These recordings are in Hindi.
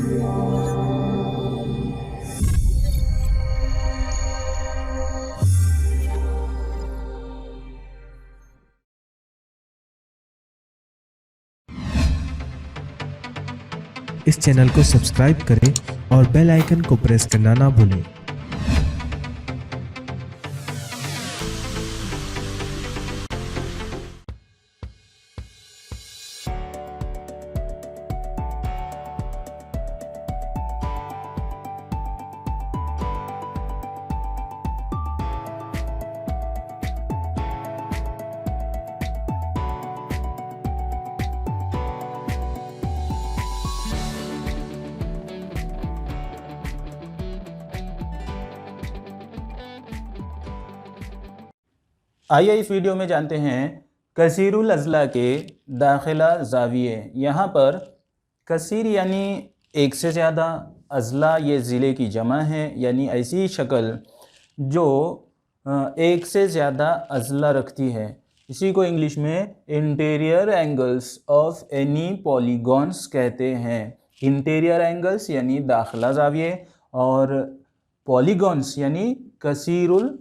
इस चैनल को सब्सक्राइब करें और बेल आइकन को प्रेस करना ना भूलें। आइए इस वीडियो में जानते हैं कसीरुल अज़ला के दाखिला ज़ाविये। यहाँ पर कसीर यानी एक से ज़्यादा, अज़ला ये ज़िले की जमा है, यानी ऐसी शक्ल जो एक से ज़्यादा अज़ला रखती है। इसी को इंग्लिश में interior angles of any polygons कहते हैं। इंटीरियर एंगल्स यानी दाखिला ज़ाविये और पॉलीगॉन्स यानी कसीरुल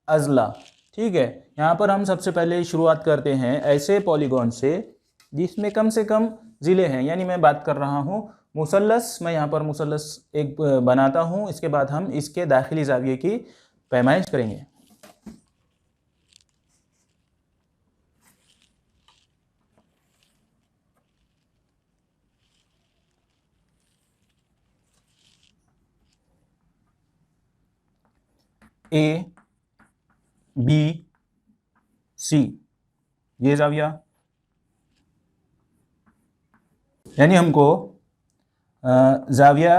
अज़ला। ठीक है, यहाँ पर हम सबसे पहले शुरुआत करते हैं ऐसे पॉलीगॉन से जिसमें कम से कम ज़िले हैं, यानी मैं बात कर रहा हूँ मुसल्लस। मैं यहाँ पर मुसल्लस एक बनाता हूँ, इसके बाद हम इसके दाखिली ज़ाविये की पैमाइश करेंगे। ए बी सी ये ज़ाविया, यानी हमको ज़ाविया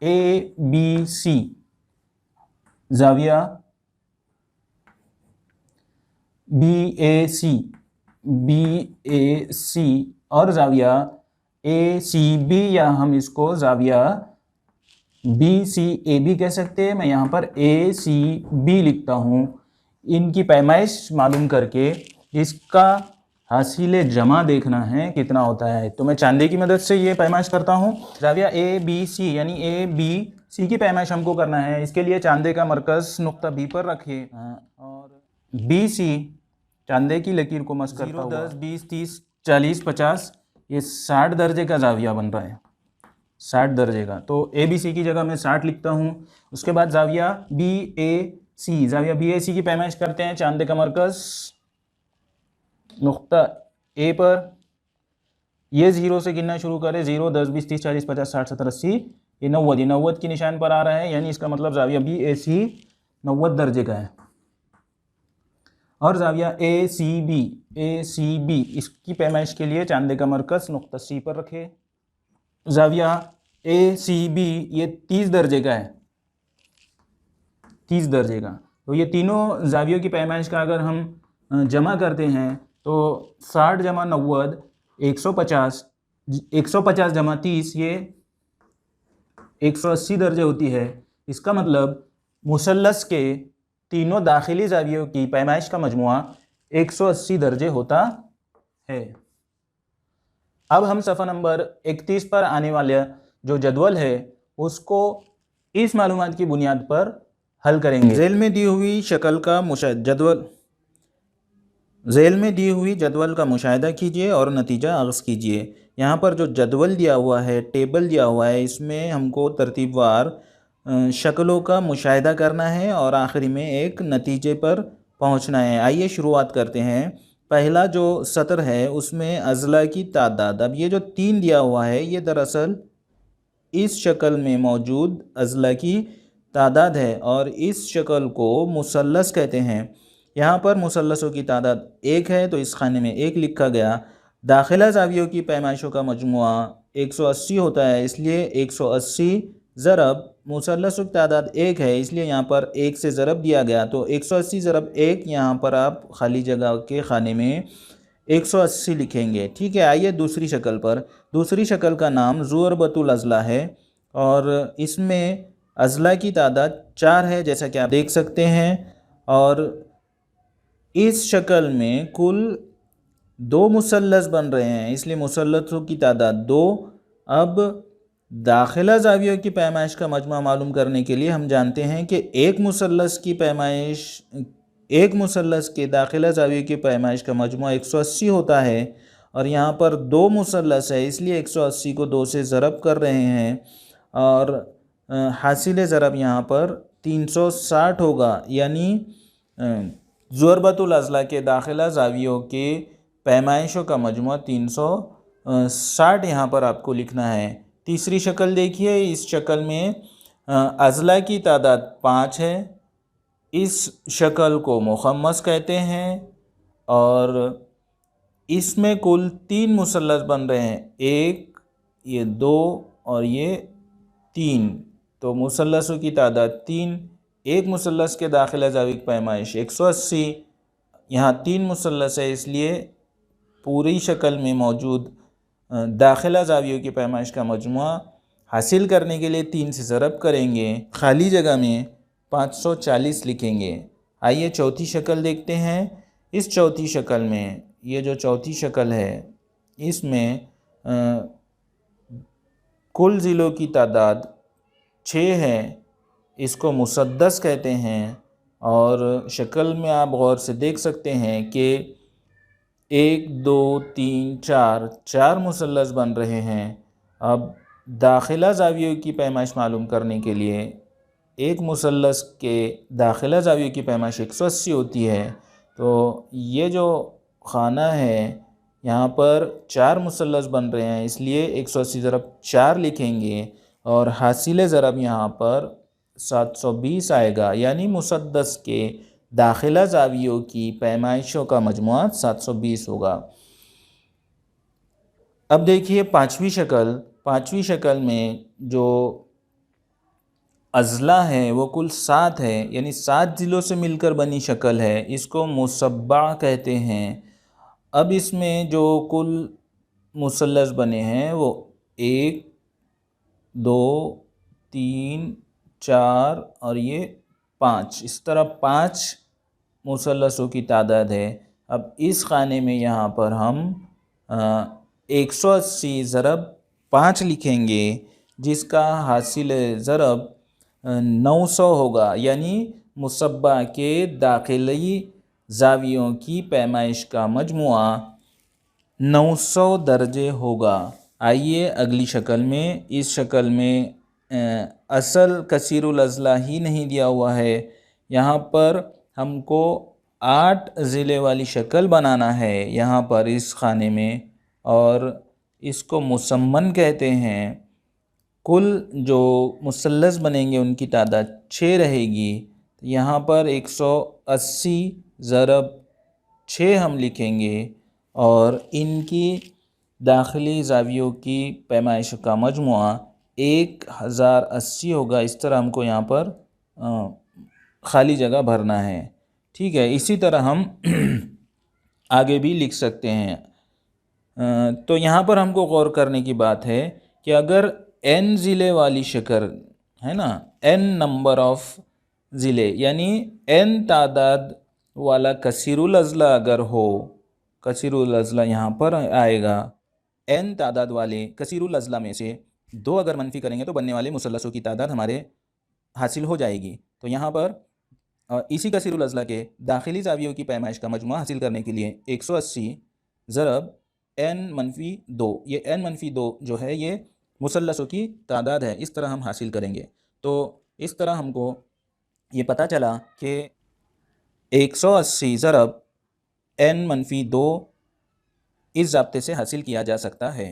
ए बी सी, ज़ाविया बी ए सी और ज़ाविया ए सी बी, या हम इसको ज़ाविया बी सी ए बी कह सकते हैं। मैं यहाँ पर ए सी बी लिखता हूँ। इनकी पैमाइश मालूम करके इसका हासिल जमा देखना है कितना होता है। तो मैं चांदे की मदद से ये पैमाइश करता हूँ। ज़ाविया ए बी सी यानी ए बी सी की पैमाइश हमको करना है। इसके लिए चांदे का मरकज़ नुक्ता बी पर रखिए और बी सी चांदे की लकीर को मस करता हुआ 10, 20, 30, 40, 50 ये 60 दर्जे का ज़ाविया बन रहा है, 60 दर्जे का। तो ए बी सी की जगह मैं 60 लिखता हूँ। उसके बाद ज़ाविया बी ए सी, ज़ाविया बी ए सी की पैमाइश करते हैं। चांदे का मरकज़ नुक्ता ए पर, ये 0 से गिनना शुरू करें। 0, 10, 20, 30, 40, 50, 60, 70, 80, ये 90, ये 90 की निशान पर आ रहा है, यानी इसका मतलब ज़ाविया बी ए सी 90 दर्जे का है। और ज़ाविया ए सी बी इसकी पैमाइश के लिए चांदे का मरकज़ नुक्ता सी पर रखे। ज़ाविया ए सी बी ये 30 दर्जे का है, 30 दर्जे का। तो ये तीनों ज़ावियों की पैमाइश का अगर हम जमा करते हैं तो 60 जमा 90 150, 150 जमा 30 ये 180 दर्जे होती है। इसका मतलब मुसल्लस के तीनों दाखिली ज़ावियों की पैमाइश का मजमुआ 180 दर्जे होता है। अब हम सफ़ा नंबर 31 पर आने वाले जो जदवल है उसको इस मालूमात की बुनियाद पर हल करेंगे। ज़ेल में दी हुई शक्ल का ज़ेल में दी हुई जदवल का मुशाहिदा कीजिए और नतीजा अग़्ज़ कीजिए। यहाँ पर जो जदवल दिया हुआ है, टेबल दिया हुआ है, इसमें हमको तरतीबवार शक्लों का मुशाहिदा करना है और आखिरी में एक नतीजे पर पहुँचना है। आइए शुरुआत करते हैं। पहला जो सतर है उसमें अज़ला की तादाद, अब ये जो 3 दिया हुआ है ये दरअसल इस शक्ल में मौजूद अज़ला की तादाद है और इस शक्ल को मुसल्लस कहते हैं। यहाँ पर मुसल्लसों की तादाद 1 है तो इस खाने में 1 लिखा गया। दाखिला ज़ावियों की पैमाइशों का मजमुआ 180 होता है, इसलिए 180 ज़रब मुसल्लसों की तादाद 1 है, इसलिए यहाँ पर 1 से ज़रब दिया गया। तो 180 ज़रब 1, यहाँ पर आप खाली जगह के खाने में 180 लिखेंगे। ठीक है, आइए दूसरी शक्ल पर। दूसरी शक्ल का नाम ज़ुअरबतुल अज़ला है और इसमें अज़ला की तादाद 4 है जैसा कि आप देख सकते हैं। और इस शक्ल में कुल 2 मुसल्लस बन रहे हैं, इसलिए मुसल्लसों की तादाद 2। अब दाखिला ज़ावियों की पैमाइश का मजमा मालूम करने के लिए हम जानते हैं कि एक मुसल्लस के दाखिला ज़ावियों की पैमाइश का मजमा 180 होता है और यहाँ पर दो मुसल्लस है, इसलिए 180 को 2 से ज़रब कर रहे हैं और हासिल ज़रब यहाँ पर 360 होगा। यानी ज़ुरबतुल अज़ला के दाखिला ज़ावियों के पैमाइशों का मजमा 360 यहाँ पर आपको लिखना है। तीसरी शक्ल देखिए, इस शक्ल में अज़ला की तादाद 5 है। इस शक्ल को मुखम्मस कहते हैं और इसमें कुल 3 मुसल्लस बन रहे हैं, 1, ये 2 और ये 3। तो मुसल्लसों की तादाद 3। एक मुसल्लस के दाखिला ज़ावी की पैमाइश 180, यहाँ 3 मुसल्लस है, इसलिए पूरी शक्ल में मौजूद दाखिला ज़ावियों की पैमाइश का मजमुआ हासिल करने के लिए 3 से ज़रब करेंगे, खाली जगह में 540 लिखेंगे। आइए चौथी शक्ल देखते हैं। इस चौथी शक्ल में, ये जो चौथी शक्ल है, इसमें कुल ज़िलों की तादाद 6 है। इसको मुसद्दस कहते हैं और शक्ल में आप गौर से देख सकते हैं कि 1, 2, 3, 4 मुसल्लस बन रहे हैं। अब दाखिला ज़ावियों की पैमाइश मालूम करने के लिए एक मुसल्लस के दाखिला ज़ावियों की पैमाइश 180 होती है। तो ये जो खाना है यहाँ पर 4 मुसल्लस बन रहे हैं, इसलिए 180 ज़रब 4 लिखेंगे और हासिल ज़रब यहाँ पर 720 आएगा। यानी मुसद्दस के दाखिला ज़ावियों की पैमाइशों का मजमुआ 720 होगा। अब देखिए पाँचवीं शक्ल में जो अज़ला है वो कुल 7 है, यानी 7 ज़िलों से मिलकर बनी शक्ल है। इसको मुसब्बा कहते हैं। अब इसमें जो कुल मुसल्लस बने हैं वो 1, 2, 3, 4 और ये 5, इस तरह 5 मुसल्लसों की तादाद है। अब इस खाने में यहाँ पर हम 180 ज़रब 5 लिखेंगे, जिसका हासिल ज़रब 900 होगा। यानी मुसब्बा के दाखिली ज़ावियों की पैमाइश का मजमुआ 900 दर्जे होगा। आइए अगली शक्ल में, इस शक्ल में असल कसीरुल अज़ला ही नहीं दिया हुआ है। यहाँ पर हमको 8 ज़िले वाली शक्ल बनाना है यहाँ पर इस खाने में, और इसको मुसम्मन कहते हैं। कुल जो मुसल्लस बनेंगे उनकी तादाद 6 रहेगी। यहाँ पर 180 ज़रब 6 हम लिखेंगे और इनकी दाखिली ज़ावियों की पैमाइश का मजमुआ 1080 होगा। इस तरह हमको यहाँ पर खाली जगह भरना है। ठीक है, इसी तरह हम आगे भी लिख सकते हैं। तो यहाँ पर हमको गौर करने की बात है कि अगर n ज़िले वाली शक्ल है ना, n नंबर ऑफ ज़िले, यानी n तादाद वाला कसीरुल अज़ला अगर हो, कसीरुल अज़ला यहाँ पर आएगा। n तादाद वाले कसीरुल अज़ला में से 2 अगर मनफी करेंगे तो बनने वाले मुसल्लसों की तादाद हमारे हासिल हो जाएगी। तो यहाँ पर इसी कसीरुल अज़ला के दाखिली ज़ावियों की पैमाइश का मजमुआ हासिल करने के लिए 180 ज़रब n-2, ये n-2 जो है ये मुसल्लसों की तादाद है। इस तरह हम हासिल करेंगे। तो इस तरह हमको ये पता चला कि 180 ज़रब n-2 इस ज़ाब्ते से हासिल किया जा सकता है।